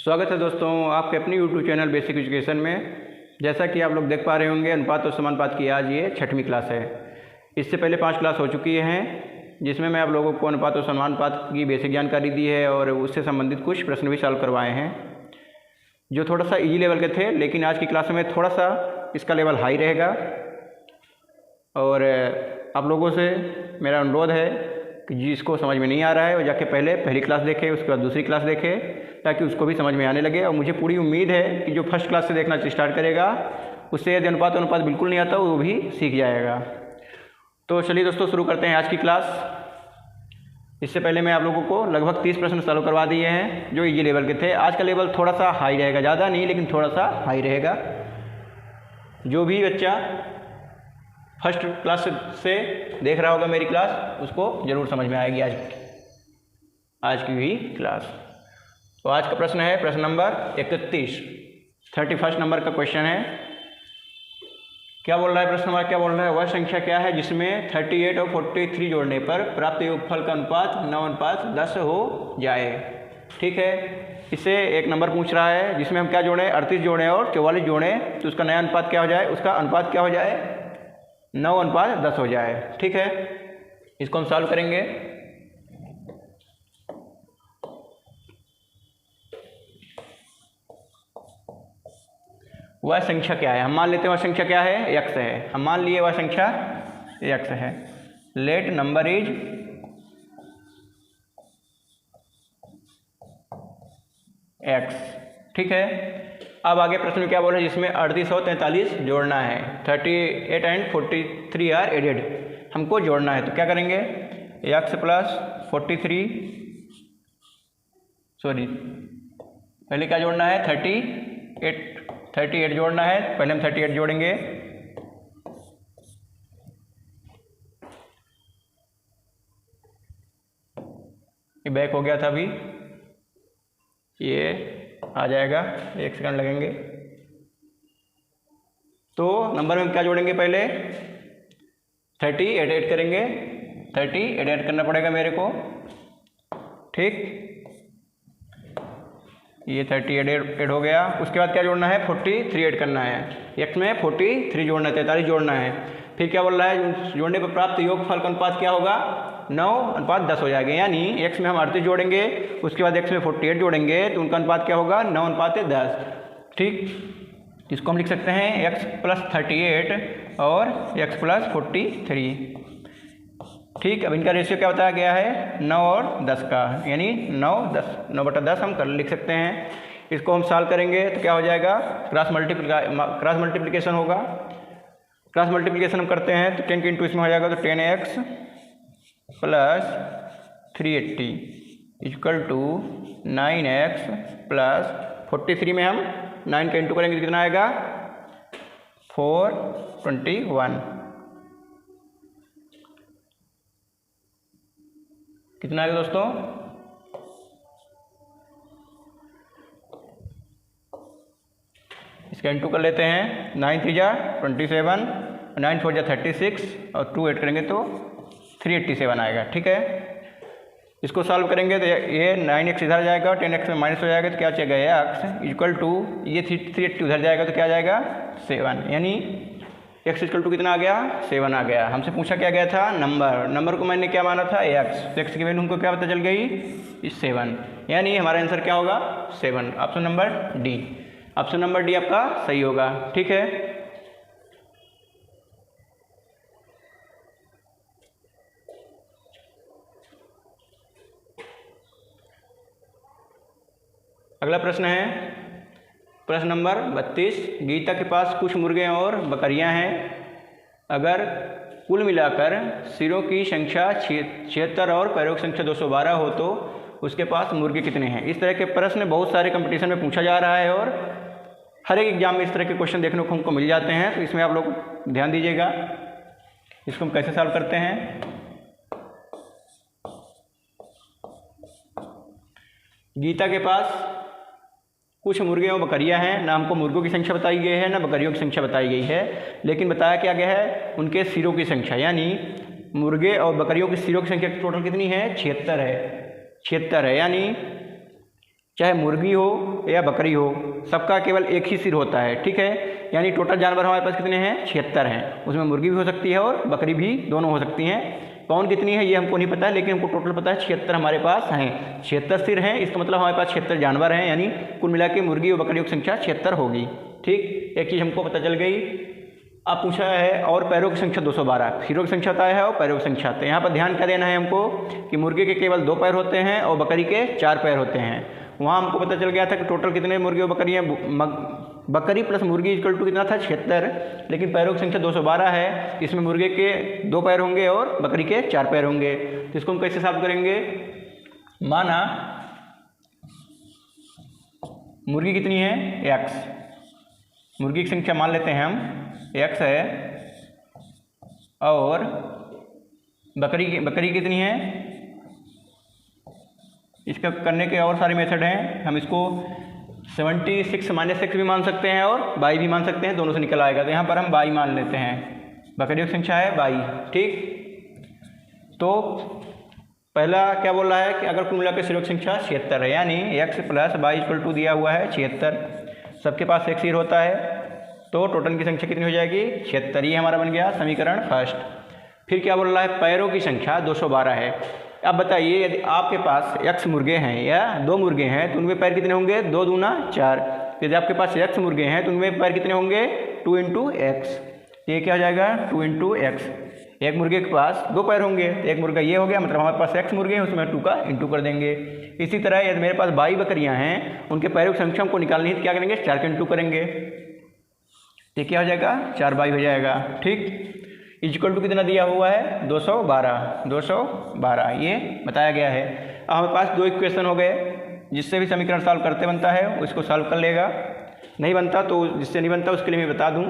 स्वागत है दोस्तों आपके अपनी YouTube चैनल बेसिक एजुकेशन में। जैसा कि आप लोग देख पा रहे होंगे, अनुपात और समानुपात की आज ये 6वीं क्लास है। इससे पहले 5 क्लास हो चुकी हैं जिसमें मैं आप लोगों को अनुपात और समानुपात की बेसिक जानकारी दी है और उससे संबंधित कुछ प्रश्न भी सॉल्व करवाए हैं जो थोड़ा सा इजी लेवल के थे। लेकिन आज की क्लास में थोड़ा सा इसका लेवल हाई रहेगा और आप लोगों से मेरा अनुरोध है कि जिसको समझ में नहीं आ रहा है वो जाके पहली क्लास देखे, उसके बाद दूसरी क्लास देखे, ताकि उसको भी समझ में आने लगे। और मुझे पूरी उम्मीद है कि जो फर्स्ट क्लास से देखना स्टार्ट करेगा उससे यदि अनुपात बिल्कुल नहीं आता वो भी सीख जाएगा। तो चलिए दोस्तों शुरू करते हैं आज की क्लास। इससे पहले मैं आप लोगों को लगभग 30 प्रश्न सॉल्व करवा दिए हैं जो इजी लेवल के थे। आज का लेवल थोड़ा सा हाई रहेगा, ज़्यादा नहीं लेकिन थोड़ा सा हाई रहेगा। जो भी बच्चा फर्स्ट क्लास से देख रहा होगा मेरी क्लास, उसको ज़रूर समझ में आएगी आज की भी क्लास। तो आज का प्रश्न है प्रश्न नंबर 31 नंबर का क्वेश्चन है। क्या बोल रहा है प्रश्न नंबर, क्या बोल रहा है? वह संख्या क्या है जिसमें 38 और 43 जोड़ने पर प्राप्त योगफल का अनुपात 9:10 हो जाए। ठीक है, इससे एक नंबर पूछ रहा है जिसमें हम क्या जोड़ें, 38 जोड़ें और 44 जोड़ें तो उसका नया अनुपात क्या हो जाए, उसका अनुपात क्या हो जाए, 9:10 हो जाए। ठीक है, इसको हम सॉल्व करेंगे। वह संख्या क्या है, हम मान लेते हैं वह संख्या क्या है, x है। हम मान लिए वह संख्या x है। Let number is x। ठीक है, अब आगे प्रश्न में क्या बोल रहे हैं, जिसमें 38 और 43 जोड़ना है। 38 एंड 43 आर एडेड, हमको जोड़ना है। तो क्या करेंगे, x प्लस 43, सॉरी पहले क्या जोड़ना है, 38 जोड़ना है। पहले हम 38 जोड़ेंगे, ये बैक हो गया था, अभी ये आ जाएगा, 1 सेकंड लगेंगे। तो नंबर में क्या जोड़ेंगे, पहले 30 ऐड करेंगे, 30 ऐड करना पड़ेगा मेरे को। ठीक, ये 30 ऐड हो गया। उसके बाद क्या जोड़ना है, 43 ऐड करना है। x में 43 जोड़ना है, 43 जोड़ना है। फिर क्या बोल रहा है, जोड़ने पर प्राप्त योगफल का अनुपात क्या होगा, 9:10 हो जाएगा। यानी x में हम 38 जोड़ेंगे, उसके बाद x में 48 जोड़ेंगे तो उनका अनुपात क्या होगा, 9:10। ठीक, इसको हम लिख सकते हैं x प्लस 38 और x प्लस 43। ठीक, अब इनका रेशियो क्या बताया गया है, 9 और 10 का, यानी 9:10 हम लिख सकते हैं। इसको हम सॉल्व करेंगे तो क्या हो जाएगा, क्रॉस मल्टीप्लिकेशन होगा। क्रॉस मल्टीप्लिकेशन हम करते हैं तो 10 के इंटू इसमें हो जाएगा, तो 10x plus 380 equal to 9x plus 43 में हम 9 का इंटू करेंगे तो कितना आएगा, 421। कितना आएगा दोस्तों, इसका इंटू कर लेते हैं। 9 3 जा 27, 9 4 जा 36 और 2 ऐड करेंगे तो 387 आएगा। ठीक है, इसको सॉल्व करेंगे तो ये 9x इधर जाएगा, 10x में माइनस हो जाएगा तो क्या चाहिए, x इक्वल टू ये 380 उधर जाएगा तो क्या जाएगा, 7। यानी x इक्वल टू कितना आ गया, 7 आ गया। हमसे पूछा क्या गया था, नंबर को मैंने क्या माना था, x की वैल्यू हमको क्या पता चल गई, 7। यानी हमारा आंसर क्या होगा, 7। Option number D, option number D आपका सही होगा। ठीक है, अगला प्रश्न है प्रश्न नंबर 32। गीता के पास कुछ मुर्गे और बकरियां हैं। अगर कुल मिलाकर सिरों की संख्या 76 और पैरों की संख्या 212 हो तो उसके पास मुर्गे कितने हैं। इस तरह के प्रश्न बहुत सारे कंपटीशन में पूछा जा रहा है और हर एक एग्जाम में इस तरह के क्वेश्चन देखने को हमको मिल जाते हैं। तो इसमें आप लोग ध्यान दीजिएगा, इसको हम कैसे सॉल्व करते हैं। गीता के पास कुछ मुर्गे और बकरियां हैं, ना हमको मुर्गों की संख्या बताई गई है ना बकरियों की संख्या बताई गई है, लेकिन बताया क्या गया है, उनके सिरों की संख्या। यानी मुर्गे और बकरियों की सिरों की संख्या टोटल कितनी है, 76 है। यानी चाहे मुर्गी हो या बकरी हो, सबका केवल एक ही सिर होता है, ठीक है। यानी टोटल जानवर हमारे पास कितने हैं, 76 हैं। उसमें मुर्गी भी हो सकती है और बकरी भी, दोनों हो सकती हैं। कौन कितनी है ये हमको नहीं पता है, लेकिन हमको टोटल पता है 76 हमारे पास हैं। 76 सिर हैं, इसका मतलब हमारे पास 76 जानवर हैं, यानी कुल मिला के मुर्गी और बकरियों की संख्या 76 होगी, ठीक। एक चीज़ हमको पता चल गई। अब पूछा है और पैरों की संख्या 212, सिरों की संख्या तय है और पैरों की संख्या। तो यहाँ पर ध्यान क्या देना है हमको कि मुर्गे के केवल 2 पैर होते हैं और बकरी के 4 पैर होते हैं। वहाँ हमको पता चल गया था कि टोटल कितने मुर्गी और बकरी हैं, बकरी प्लस मुर्गी इक्वल टू कितना था, 76, लेकिन पैरों की संख्या 212 है। इसमें मुर्गे के 2 पैर होंगे और बकरी के 4 पैर होंगे। तो इसको हम कैसे सॉल्व करेंगे, माना मुर्गी कितनी है, x, मुर्गी की संख्या मान लेते हैं हम x है, और बकरी कितनी है। इसका करने के और सारे मेथड हैं, हम इसको 76 - x भी मान सकते हैं और 22 भी मान सकते हैं, दोनों से निकल आएगा। तो यहाँ पर हम 22 मान लेते हैं, बकरियों की संख्या है 22, ठीक। तो पहला क्या बोल रहा है कि अगर कुल मिला के सिरों की संख्या 76 है, यानी x + 22 = दिया हुआ है 76, सबके पास एक सिर होता है, तो टोटल की संख्या कितनी हो जाएगी, 76। ये हमारा बन गया समीकरण फर्स्ट। फिर क्या बोल रहा है, पैरों की संख्या 212 है। अब बताइए यदि आपके पास x मुर्गे हैं या 2 मुर्गे हैं तो उनमें पैर कितने होंगे, 2 दूना 4। यदि आपके पास x मुर्गे हैं तो उनमें पैर कितने होंगे, 2 × x। ये क्या हो जाएगा, 2 × x। एक मुर्गे के पास 2 पैर होंगे, तो एक मुर्गा ये हो गया, मतलब हमारे पास x मुर्गे हैं, उसमें 2 का इंटू कर देंगे। इसी तरह यदि मेरे पास 22 बकरियां हैं, उनके पैरों की संख्या को निकालनी है तो क्या करेंगे, 4 का इंटू करेंगे, तो क्या हो जाएगा, 4 22 हो जाएगा, ठीक। इक्वल टू कितना दिया हुआ है, 212, ये बताया गया है। अब हमारे पास 2 इक्वेशन हो गए, जिससे भी समीकरण सॉल्व करते बनता है उसको सॉल्व कर लेगा, नहीं बनता तो जिससे नहीं बनता उसके लिए मैं बता दूं,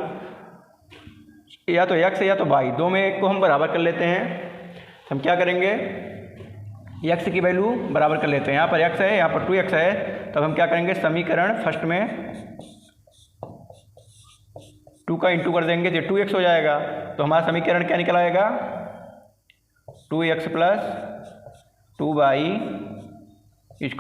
या तो x या तो y, 2 में एक को हम बराबर कर लेते हैं। हम क्या करेंगे, x की वैल्यू बराबर कर लेते हैं। यहाँ पर x है, यहाँ पर 2x है, तब हम क्या करेंगे, समीकरण फर्स्ट में 2 का इंटू कर देंगे, तो 2x हो जाएगा। तो हमारा समीकरण क्या निकल आएगा, 2x + 2y =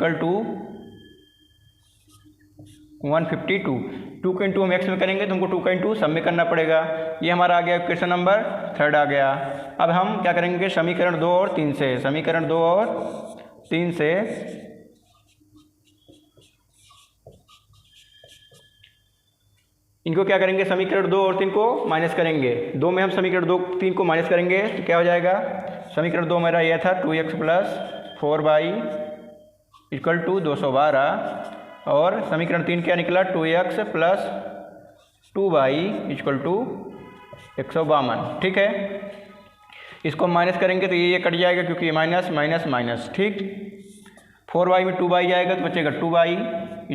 152। 2 का इंटू हम x में करेंगे तो हमको 2 का इंटू सब में करना पड़ेगा। ये हमारा आ गया क्वेश्चन नंबर 3 आ गया। अब हम क्या करेंगे, समीकरण 2 और 3 से, समीकरण 2 और 3 से इनको क्या करेंगे, समीकरण 2 और 3 को माइनस करेंगे। 2 में हम समीकरण 2 3 को माइनस करेंगे तो क्या हो जाएगा, समीकरण 2 मेरा यह था 2x + 4y = 212, और समीकरण 3 क्या निकला, 2x + 2y = 152, ठीक है। इसको माइनस करेंगे तो ये कट जाएगा, क्योंकि ये माइनस माइनस माइनस, ठीक। 4y में 2y जाएगा तो बचेगा 2y =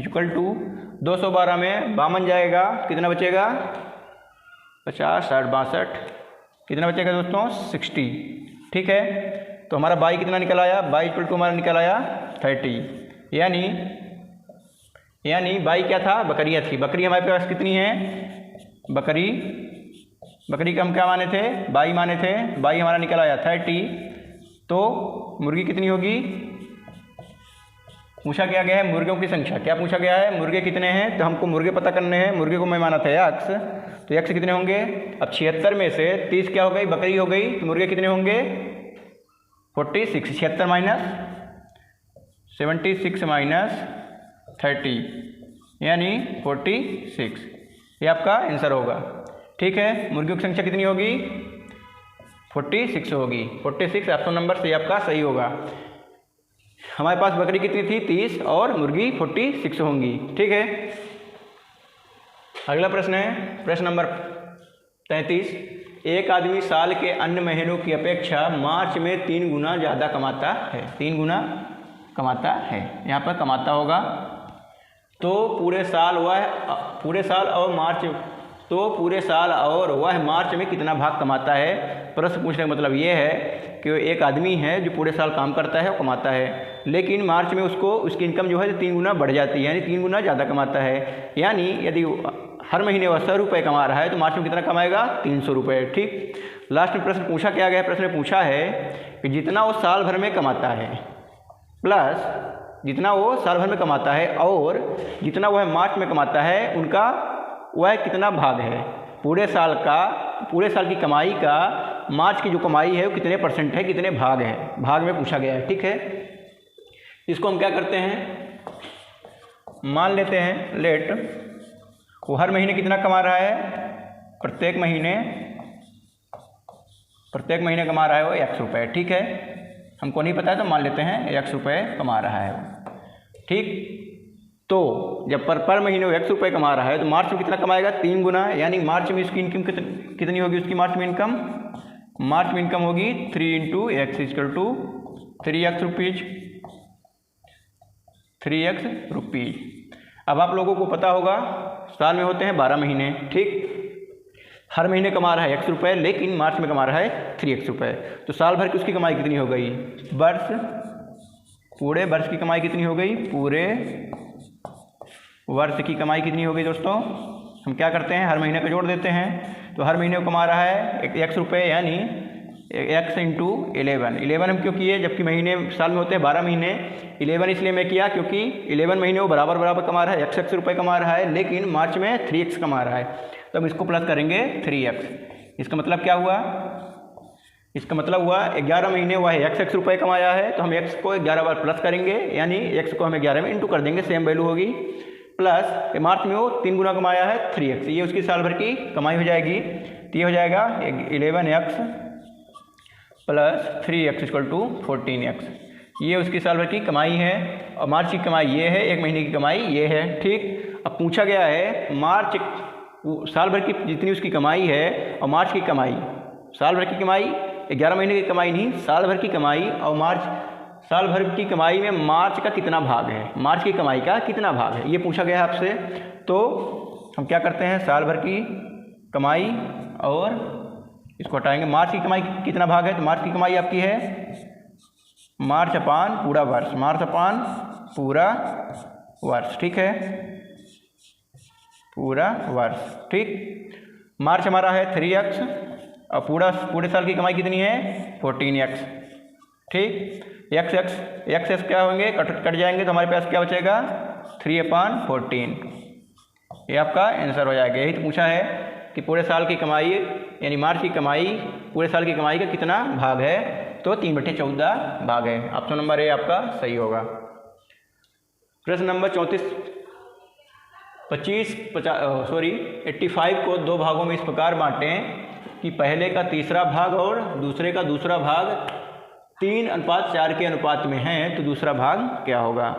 212 में 52 जाएगा, कितना बचेगा, 50 60 62, कितना बचेगा दोस्तों, 60, ठीक है। तो हमारा y कितना निकल आया, y = हमारा निकल आया 30, यानी y क्या था, बकरियाँ थी। बकरी हमारे पास कितनी है, बकरी का हम क्या माने थे, y माने थे, y हमारा निकल आया 30। तो मुर्गी कितनी होगी, पूछा क्या गया है, मुर्गियों की संख्या। क्या पूछा गया है, मुर्गे कितने हैं, तो हमको मुर्गे पता करने हैं। मुर्गे को मैं माना था x, तो x कितने होंगे, अब 76 में से 30 क्या हो गई, बकरी हो गई, तो मुर्गे कितने होंगे, 46। 76 - 30 यानी 46, ये आपका आंसर होगा, ठीक है। मुर्गियों की संख्या कितनी होगी, 46 होगी, 46 ऑप्शन नंबर से आपका सही होगा। हमारे पास बकरी कितनी थी, 30, और मुर्गी 46 होंगी, ठीक है। अगला प्रश्न है प्रश्न नंबर 33। एक आदमी साल के अन्य महीनों की अपेक्षा मार्च में 3 गुना ज़्यादा कमाता है, 3 गुना कमाता है, यहाँ पर कमाता होगा। तो पूरे साल और वह मार्च में कितना भाग कमाता है। प्रश्न पूछने का मतलब ये है कि एक आदमी है जो पूरे साल काम करता है और कमाता है, लेकिन मार्च में उसकी इनकम जो है 3 गुना बढ़ जाती है, यानी 3 गुना ज़्यादा कमाता है। यानी यदि हर महीने वह 100 रुपये कमा रहा है तो मार्च में कितना कमाएगा, 300 रुपये, ठीक। लास्ट में प्रश्न पूछा क्या गया, प्रश्न में पूछा है कि जितना वो साल भर में कमाता है प्लस जितना वो साल भर में कमाता है और जितना वह मार्च में कमाता है उनका वह कितना भाग है। पूरे साल की कमाई का मार्च की जो कमाई है वो कितने परसेंट है, कितने भाग है, भाग में पूछा गया है। ठीक है, इसको हम क्या करते हैं, मान लेते हैं लेट वो हर महीने कितना कमा रहा है, प्रत्येक महीने कमा रहा है वो ₹100। ठीक है, हमको नहीं पता है तो मान लेते हैं ₹100 कमा रहा है वो। ठीक, तो जब पर महीने वो ₹100 कमा रहा है तो मार्च में कितना कमाएगा, 3 गुना, यानी मार्च में उसकी इनकम कितनी होगी, उसकी मार्च में इनकम होगी 3 × x = 3x रुपीज़। अब आप लोगों को पता होगा साल में होते हैं 12 महीने। ठीक, हर महीने कमा रहा है ₹100 लेकिन मार्च में कमा रहा है 3x रुपये, तो साल भर की उसकी कमाई कितनी हो गई, पूरे वर्ष की कमाई कितनी हो गई, पूरे वर्ष की कमाई कितनी हो गई दोस्तों। हम क्या करते हैं, हर महीने का जोड़ देते हैं, तो हर महीने को कमा रहा है ₹100 यानी x × 11 हम क्यों किए, जबकि महीने साल में होते हैं 12 महीने। 11 इसलिए मैं किया क्योंकि 11 महीने वो बराबर कमा रहा है, x रुपये कमा रहा है, लेकिन मार्च में 3x कमा रहा है, तो हम इसको प्लस करेंगे 3x। इसका मतलब क्या हुआ, इसका मतलब हुआ 11 महीने हुआ है x रुपये कमाया है, तो हम x को 11 बार प्लस करेंगे, यानी x को हम 11 में इंटू कर देंगे, सेम वैल्यू होगी। प्लस मार्च में वो 3 गुना कमाया है 3x, ये उसकी साल भर की कमाई हो जाएगी। तो ये हो जाएगा 11x + 3x = 14x, ये उसकी साल भर की कमाई है। और मार्च की कमाई ये है, एक महीने की कमाई ये है। ठीक, अब पूछा गया है मार्च साल भर की जितनी उसकी कमाई है और मार्च की कमाई, साल भर की कमाई 11 महीने की कमाई नहीं, साल भर की कमाई, और साल भर की कमाई में मार्च का कितना भाग है, मार्च की कमाई का कितना भाग है, ये पूछा गया है आपसे। तो हम क्या करते हैं, साल भर की कमाई और इसको हटाएंगे, मार्च की कमाई कितना भाग है, तो मार्च की कमाई आपकी है मार्च अपान पूरा वर्ष। ठीक है, पूरा वर्ष। ठीक, मार्च हमारा है 3x और पूरे साल की कमाई कितनी है 14x। ठीक, x क्या होंगे, कट जाएंगे, तो हमारे पास क्या बचेगा 3/14। ये आपका आंसर हो जाएगा। यही तो पूछा है कि पूरे साल की कमाई यानी मार्च की कमाई पूरे साल की कमाई का कितना भाग है, तो 3/14 भाग है। ऑप्शन नंबर ए आपका सही होगा। प्रश्न नंबर 85 को 2 भागों में इस प्रकार बांटें कि पहले का तीसरा भाग और दूसरे का दूसरा भाग 3:4 के अनुपात में है, तो दूसरा भाग क्या होगा।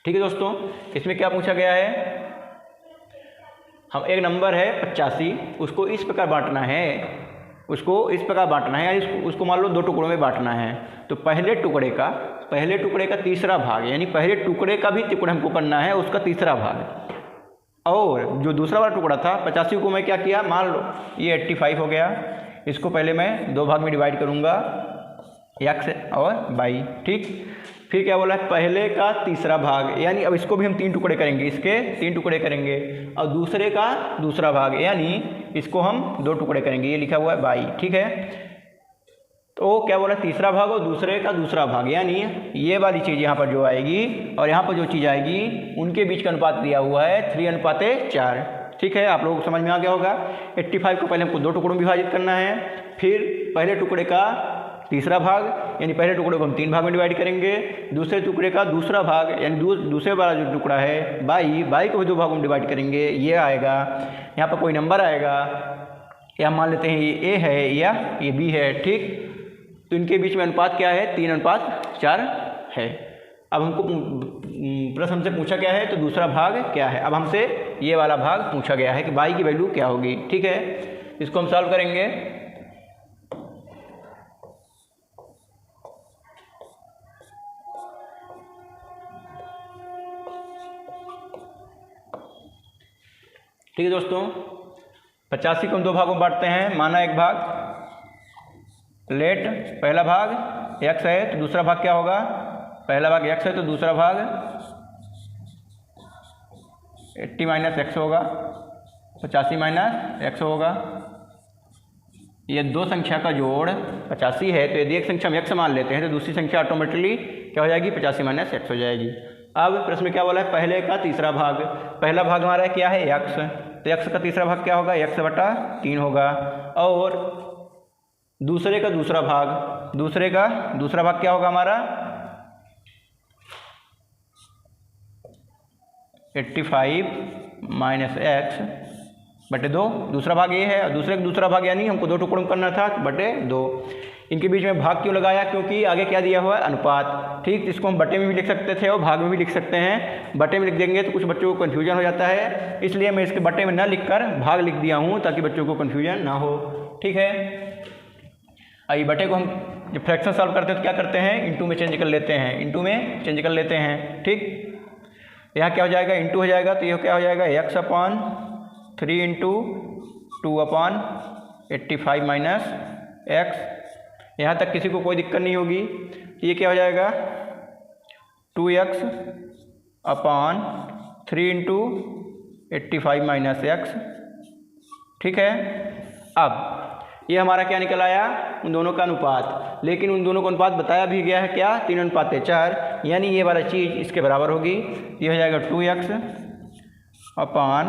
ठीक है दोस्तों, इसमें क्या पूछा गया है, हम एक नंबर है 85, उसको इस प्रकार बांटना है, यानी उसको मान लो 2 टुकड़ों में बांटना है। तो पहले टुकड़े का तीसरा भाग, यानी पहले टुकड़े का भी टुकड़ा हमको करना है, उसका तीसरा भाग, और जो दूसरा वाला टुकड़ा था 85 को मैं क्या किया, मान लो ये 85 हो गया, इसको पहले मैं 2 भाग में डिवाइड करूँगा, x और y। ठीक, फिर क्या बोला, पहले का तीसरा भाग, यानी अब इसको भी हम 3 टुकड़े करेंगे, इसके 3 टुकड़े करेंगे, और दूसरे का दूसरा भाग, यानी इसको हम 2 टुकड़े करेंगे, ये लिखा हुआ है y। ठीक है, तो क्या बोला, तीसरा भाग और दूसरे का दूसरा भाग, यानी ये वाली चीज़ यहाँ पर जो आएगी और यहाँ पर जो चीज़ आएगी, उनके बीच का अनुपात दिया हुआ है 3:4। ठीक है, आप लोगों को समझ में आ गया होगा। 85 को पहले हमको 2 टुकड़ों में विभाजित करना है, फिर पहले टुकड़े का तीसरा भाग, यानी पहले टुकड़े को हम 3 भाग में डिवाइड करेंगे, दूसरे टुकड़े का दूसरा भाग, यानी दूसरे वाला जो टुकड़ा है बाई को भी 2 भागों में डिवाइड करेंगे, ये आएगा। यहाँ पर कोई नंबर आएगा, या मान लेते हैं ये A है या ये B है। ठीक, तो इनके बीच में अनुपात क्या है, 3:4 है। अब हमको प्रश्न हमसे पूछा गया है, तो दूसरा भाग क्या है, अब हमसे ये वाला भाग पूछा गया है कि y की वैल्यू क्या होगी। ठीक है, इसको हम सॉल्व करेंगे। ठीक है दोस्तों, 85 को हम 2 भागों में बांटते हैं। माना एक भाग लेट, पहला भाग x है तो दूसरा भाग क्या होगा, पहला भाग x है तो दूसरा भाग 80 - x होगा, 85 - x होगा। ये 2 संख्या का जोड़ 85 है, तो यदि एक संख्या हम x मान लेते हैं तो दूसरी संख्या ऑटोमेटिकली क्या हो जाएगी 85 माइनस x हो जाएगी। अब प्रश्न में क्या बोला है, पहले का तीसरा भाग, पहला भाग हमारा क्या है x, तो x का तीसरा भाग क्या होगा x/3 होगा। और दूसरे का दूसरा भाग, दूसरे का दूसरा भाग क्या होगा हमारा 85 माइनस x/2, दूसरा भाग ये है और दूसरे का दूसरा भाग यानी हमको 2 टुकड़ों करना था /2। इनके बीच में भाग क्यों लगाया, क्योंकि आगे क्या दिया हुआ है अनुपात, ठीक। इसको हम बटे में भी लिख सकते थे और भाग में भी लिख सकते हैं। बटे में लिख देंगे तो कुछ बच्चों को कन्फ्यूजन हो जाता है, इसलिए मैं इसके बटे में न लिखकर भाग लिख दिया हूँ ताकि बच्चों को कन्फ्यूजन ना हो, ठीक है। आइए बटे को हम जब फ्रैक्शन सॉल्व करते हैं तो क्या करते हैं, इंटू में चेंज कर लेते हैं, इंटू में चेंज कर लेते हैं, ठीक। यहाँ क्या हो जाएगा, इंटू हो जाएगा तो ये क्या हो जाएगा x/3 इंटू 2/85 माइनस x। यहाँ तक किसी को कोई दिक्कत नहीं होगी। ये क्या हो जाएगा 2x/3 इंटू 85 माइनस x, ठीक है। अब ये हमारा क्या निकल आया, उन दोनों का अनुपात, लेकिन उन दोनों का अनुपात बताया भी गया है क्या 3:4, यानी ये वाला चीज़ इसके बराबर होगी। ये हो जाएगा 2x/3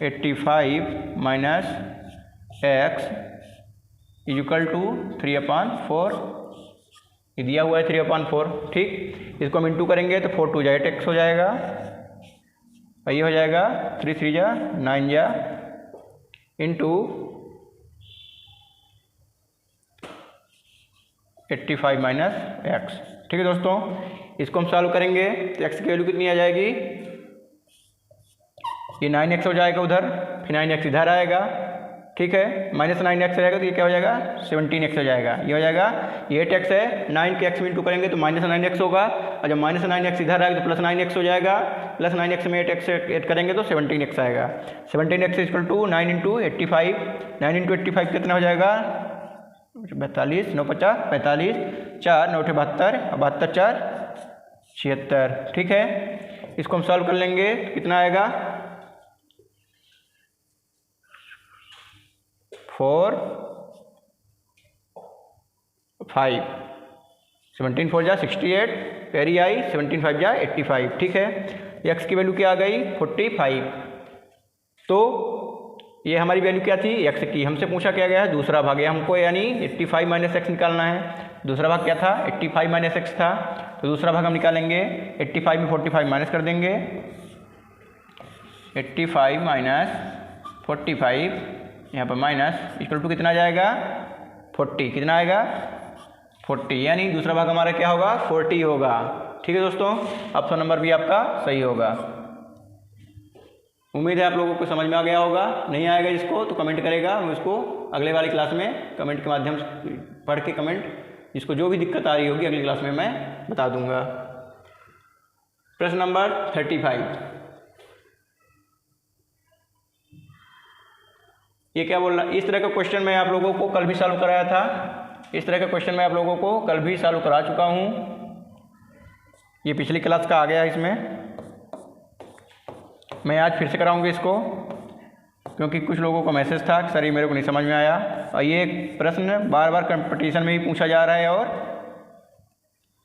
85 minus x equal to 3/4, ये दिया हुआ है 3/4, ठीक। इसको हम इंटू करेंगे तो 4 2 जा 8x हो जाएगा, और ये हो जाएगा 3 3 जा 9 जा इंटू 85 माइनस x, ठीक है दोस्तों। इसको हम सॉल्व करेंगे तो x की वैल्यू कितनी आ जाएगी, ये 9x हो जाएगा उधर, फिर 9x इधर आएगा, ठीक है। माइनस 9x रहेगा तो ये क्या हो जाएगा 17x हो जाएगा। ये हो जाएगा, ये 8x है, 9 के x में इंटू करेंगे तो माइनस 9x होगा, और जब माइनस 9x इधर आएगा तो प्लस 9x हो जाएगा, प्लस 9x में 8x ऐड करेंगे तो 17x आएगा। 17x equal to 9 into 85, 9 into 85 कितना हो जाएगा 42, 9 50 45, 4 9 72, 72 4 76, ठीक है। इसको हम सॉल्व कर लेंगे तो कितना आएगा 4 5, 17 4 जा 68, कैरी आई 17 5 जा 85, ठीक है। x की वैल्यू क्या आ गई 45। तो ये हमारी वैल्यू क्या थी x की, हमसे पूछा क्या गया है दूसरा भाग, या हमको यानी 85 माइनस x निकालना है। दूसरा भाग क्या था 85 माइनस x था, तो दूसरा भाग हम निकालेंगे 85 में 45 माइनस कर देंगे, 85 माइनस 45 यहाँ पर माइनस इक्वल टू कितना जाएगा 40, कितना आएगा 40, यानी दूसरा भाग हमारा क्या होगा 40 होगा, ठीक है दोस्तों। ऑप्शन नंबर भी आपका सही होगा। उम्मीद है आप लोगों को समझ में आ गया होगा। नहीं आएगा जिसको तो कमेंट करेगा, हम उसको अगले वाली क्लास में कमेंट के माध्यम से पढ़ के कमेंट, जिसको जो भी दिक्कत आ रही होगी अगली क्लास में मैं बता दूंगा। प्रश्न नंबर 35, ये क्या बोल रहा है, इस तरह का क्वेश्चन मैं आप लोगों को कल भी सॉल्व कराया था, इस तरह का क्वेश्चन मैं आप लोगों को कल भी सॉल्व करा चुका हूँ। ये पिछली क्लास का आ गया है, इसमें मैं आज फिर से कराऊंगा इसको, क्योंकि कुछ लोगों को मैसेज था कि सर ये मेरे को नहीं समझ में आया, और ये प्रश्न बार बार कंपटीशन में भी पूछा जा रहा है, और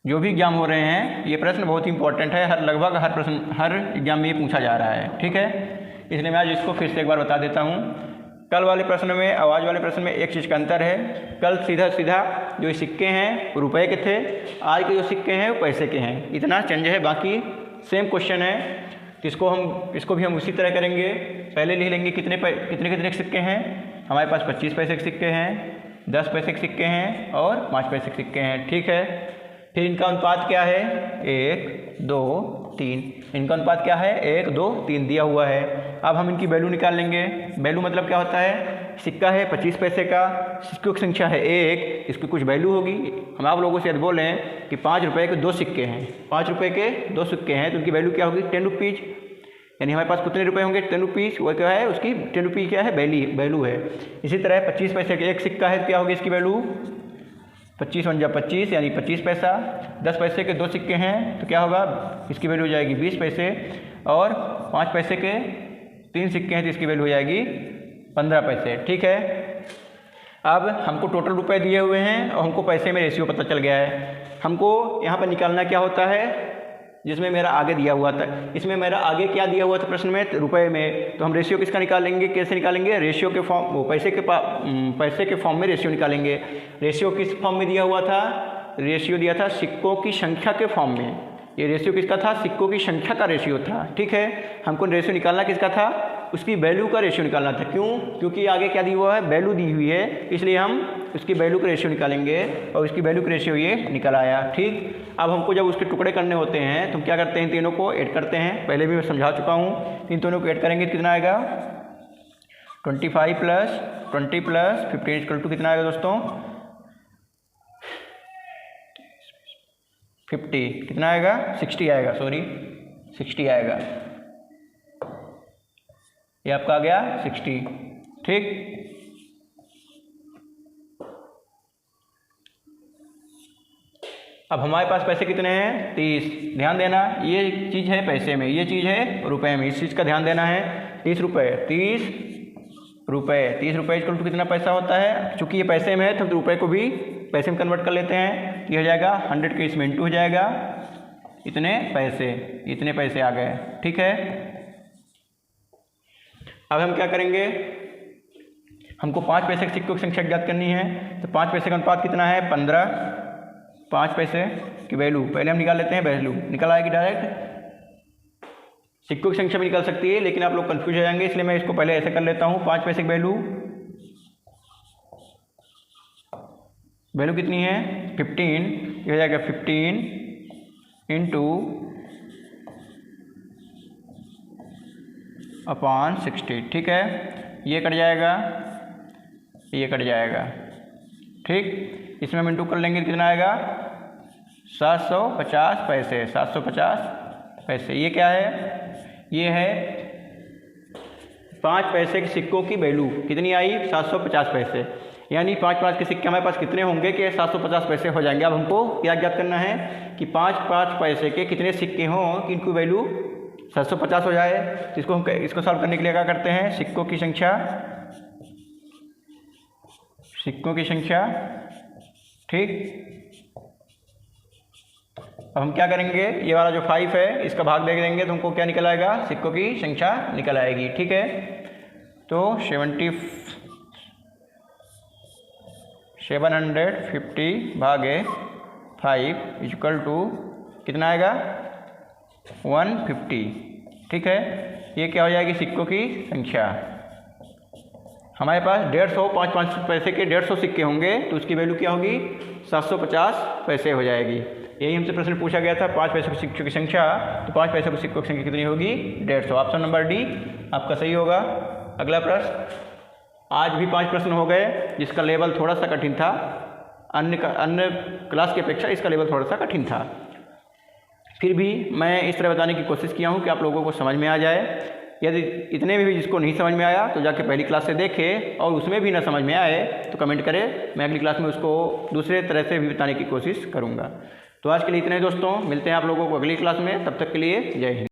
जो भी एग्जाम हो रहे हैं ये प्रश्न बहुत ही इंपॉर्टेंट है, लगभग हर प्रश्न हर एग्जाम में ये पूछा जा रहा है, ठीक है। इसलिए मैं आज इसको फिर से एक बार बता देता हूँ। कल वाले प्रश्न में, आवाज़ वाले प्रश्न में एक चीज़ का अंतर है, कल सीधा सीधा जो सिक्के हैं वो रुपए के थे, आज के जो सिक्के हैं वो पैसे के हैं, इतना चेंज है, बाकी सेम क्वेश्चन है। इसको भी हम उसी तरह करेंगे। पहले लिख लेंगे कितने कितने सिक्के हैं, हमारे पास 25 पैसे के सिक्के हैं, 10 पैसे के सिक्के हैं और 5 पैसे के सिक्के हैं, ठीक है। फिर इनका अनुपात क्या है 1 2 3, इनका अनुपात क्या है 1 2 3 दिया हुआ है। अब हम इनकी वैल्यू निकाल लेंगे। वैल्यू मतलब क्या होता है, सिक्का है 25 पैसे का, सिक्कों की संख्या है 1, इसकी कुछ वैल्यू होगी। हम आप लोगों से यदि बोलें कि 5 रुपये के 2 सिक्के हैं, 5 रुपये के 2 सिक्के हैं, तो उनकी वैल्यू क्या होगी 10 रुपीज़, यानी हमारे पास कितने रुपए होंगे 10 रुपीज़, वो क्या है उसकी 10 रुपये क्या है वैल्यू है। इसी तरह 25 पैसे का एक सिक्का है तो क्या होगी इसकी वैल्यू 25 × 25 यानी 25 पैसा। 10 पैसे के 2 सिक्के हैं तो क्या होगा, इसकी वैल्यू हो जाएगी 20 पैसे, और 5 पैसे के 3 सिक्के हैं तो इसकी वैल्यू हो जाएगी 15 पैसे, ठीक है। अब हमको टोटल रुपए दिए हुए हैं और हमको पैसे में रेशियो पता चल गया है। हमको यहाँ पर निकालना क्या होता है, जिसमें मेरा आगे दिया हुआ था, इसमें मेरा आगे क्या दिया हुआ था प्रश्न में, रुपए में। तो हम रेशियो किसका निकालेंगे, कैसे निकालेंगे, रेशियो के फॉर्म, वो पैसे के फॉर्म में रेशियो निकालेंगे। रेशियो किस फॉर्म में दिया हुआ था, रेशियो दिया था सिक्कों की संख्या के फॉर्म में। ये रेशियो किसका था, सिक्कों की संख्या का रेशियो था। ठीक है, हमको रेशियो निकालना किसका था, उसकी वैल्यू का रेशियो निकालना था। क्यों, क्योंकि आगे क्या दी हुआ है, वैल्यू दी हुई है, इसलिए हम उसकी वैल्यू का रेशियो निकालेंगे और उसकी वैल्यू का रेशियो ये निकल आया। ठीक, अब हमको जब उसके टुकड़े करने होते हैं तो हम क्या करते हैं, तीनों को ऐड करते हैं। पहले भी मैं समझा चुका हूँ, इन दोनों को ऐड करेंगे तो कितना आएगा, 25 + 20 + 15 = कितना आएगा दोस्तों, 50, कितना आएगा, 60 आएगा, सॉरी 60 आएगा, ये आपका आ गया 60। ठीक, अब हमारे पास पैसे कितने हैं, 30। ध्यान देना, ये चीज़ है पैसे में, ये चीज़ है रुपए में, इस चीज़ का ध्यान देना है। 30 रुपये, 30 रुपये, 30 रुपये = कितना पैसा होता है। चूँकि ये पैसे में है तो हम रुपये को भी पैसे में कन्वर्ट कर लेते हैं। ये हो जाएगा 100 के इसमें इंटू हो जाएगा, इतने पैसे आ गए। ठीक है, अब हम क्या करेंगे, हमको 5 पैसे के सिक्कों की संख्या ज्ञात करनी है। तो 5 पैसे का अनुपात कितना है, 15। 5 पैसे की वैल्यू पहले हम निकाल लेते हैं, वैल्यू निकल आएगी डायरेक्ट। सिक्कों की संख्या भी निकल सकती है, लेकिन आप लोग कंफ्यूज हो जाएंगे, इसलिए मैं इसको पहले ऐसे कर लेता हूँ। 5 पैसे की वैल्यू कितनी है, 15। ये हो जाएगा 15 × 60। ठीक है, ये कट जाएगा, ये कट जाएगा। ठीक, इसमें हम इंटू कर लेंगे, कितना आएगा, 750 पैसे, 750 पैसे। ये क्या है, ये है 5 पैसे के सिक्कों की वैल्यू कितनी आई, 750 पैसे। यानी 5 के सिक्के हमारे पास कितने होंगे कि 750 पैसे हो जाएंगे। अब हमको क्या ज्ञात करना है कि 5 पैसे के कितने सिक्के हों कि इनकी वैल्यू 750 हो जाए। तो इसको सॉल्व करने के लिए क्या करते हैं, सिक्कों की संख्या। ठीक, अब हम क्या करेंगे, ये वाला जो 5 है इसका भाग दे देंगे तो हमको क्या निकल आएगा, सिक्कों की संख्या निकल आएगी। ठीक है, तो 750 भागे 5 = कितना आएगा, 150। ठीक है, ये क्या हो जाएगी, सिक्कों की संख्या। हमारे पास 150 5 पैसे के 150 सिक्के होंगे तो उसकी वैल्यू क्या होगी, 750 पैसे हो जाएगी। यही हमसे प्रश्न पूछा गया था, 5 पैसे के सिक्कों की संख्या। तो 5 पैसे के सिक्कों की संख्या कितनी होगी, 150। ऑप्शन नंबर डी आपका सही होगा। अगला प्रश्न, आज भी 5 प्रश्न हो गए, जिसका लेवल थोड़ा सा कठिन था, अन्य क्लास की अपेक्षा इसका लेवल थोड़ा सा कठिन था। फिर भी मैं इस तरह बताने की कोशिश किया हूँ कि आप लोगों को समझ में आ जाए। यदि इतने में भी जिसको नहीं समझ में आया तो जाके पहली क्लास से देखे, और उसमें भी ना समझ में आए तो कमेंट करे, मैं अगली क्लास में उसको दूसरे तरह से भी बताने की कोशिश करूँगा। तो आज के लिए इतने ही दोस्तों, मिलते हैं आप लोगों को अगली क्लास में, तब तक के लिए जय हिंद।